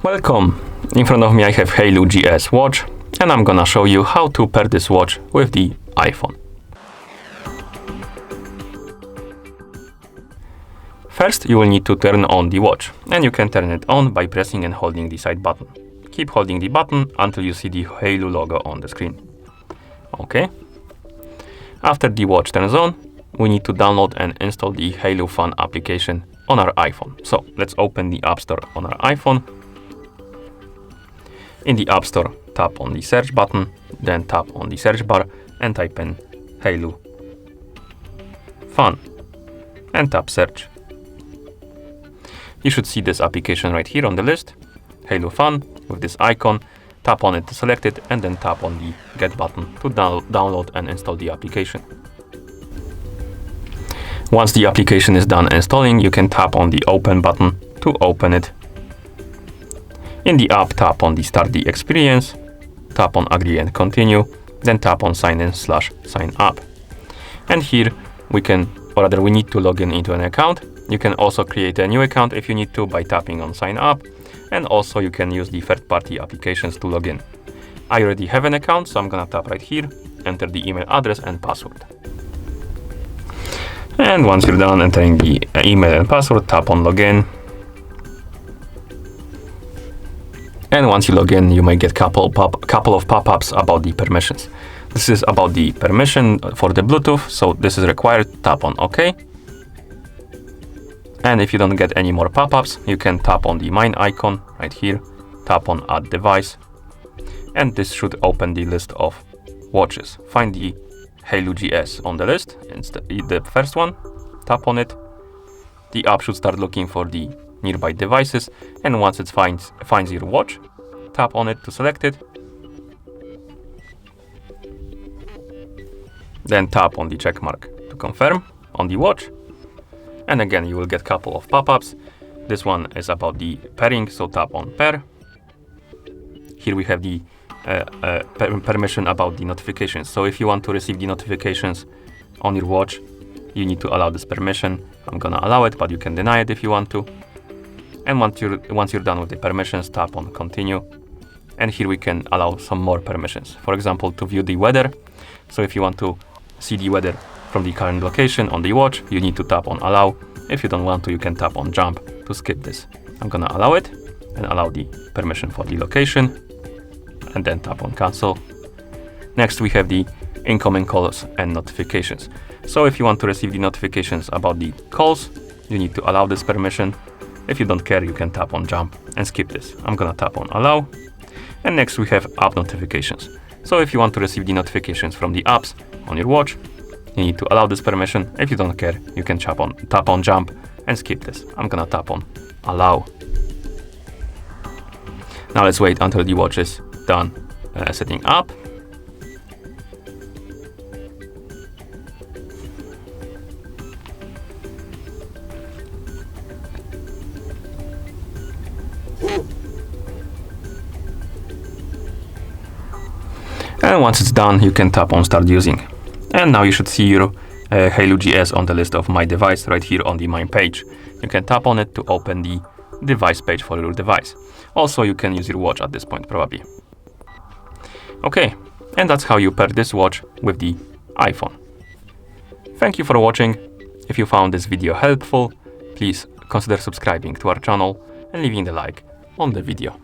Welcome! In front of me I have HAYLOU GS watch, and I'm gonna show you how to pair this watch with the iPhone. First, you will need to turn on the watch, and you can turn it on by pressing and holding the side button. Keep holding the button until you see the HAYLOU logo on the screen. Okay. After the watch turns on, we need to download and install the HAYLOU Fun application on our iPhone. So let's open the App Store on our iPhone. In the App Store, tap on the search button, then tap on the search bar and type in HAYLOU Fun and tap search. You should see this application right here on the list, HAYLOU Fun, with this icon. Tap on it to select it and then tap on the Get button to download and install the application. Once the application is done installing, you can tap on the Open button to open it. In the app, tap on the Start the Experience, tap on Agree and Continue, then tap on Sign in/Sign up. And here we need to log in into an account. You can also create a new account if you need to by tapping on Sign up, and also you can use the third-party applications to log in. I already have an account, so I'm gonna tap right here, enter the email address and password. And once you're done entering the email and password, tap on Login. And once you log in, you may get couple of pop-ups about the permissions. This is about the permission for the Bluetooth, so this is required. Tap on OK. And if you don't get any more pop-ups, you can tap on the Mine icon right here, tap on Add Device, and this should open the list of watches. Find the HAYLOU GS on the list. It's the first one. Tap on it. The app should start looking for the nearby devices, and once it finds your watch, tap on it to select it. Then tap on the check mark to confirm on the watch. And again, you will get a couple of pop-ups. This one is about the pairing, so tap on Pair. Here we have the permission about the notifications. So if you want to receive the notifications on your watch, you need to allow this permission. I'm gonna allow it, but you can deny it if you want to. And once you're done with the permissions, tap on Continue. And here we can allow some more permissions. For example, to view the weather. So if you want to see the weather from the current location on the watch, you need to tap on Allow. If you don't want to, you can tap on Jump to skip this. I'm gonna allow it and allow the permission for the location, and then tap on Cancel. Next, we have the incoming calls and notifications. So if you want to receive the notifications about the calls, you need to allow this permission. If you don't care, you can tap on Jump and skip this. I'm gonna tap on Allow. And next we have app notifications. So if you want to receive the notifications from the apps on your watch, you need to allow this permission. If you don't care, you can tap on Jump and skip this. I'm gonna tap on Allow. Now let's wait until the watch is done setting up. And once it's done, you can tap on Start Using. And now you should see your HAYLOU GS on the list of My Device right here on the Mine page. You can tap on it to open the device page for your device. Also, you can use your watch at this point, probably. Okay, and that's how you pair this watch with the iPhone. Thank you for watching. If you found this video helpful, please consider subscribing to our channel and leaving the like on the video.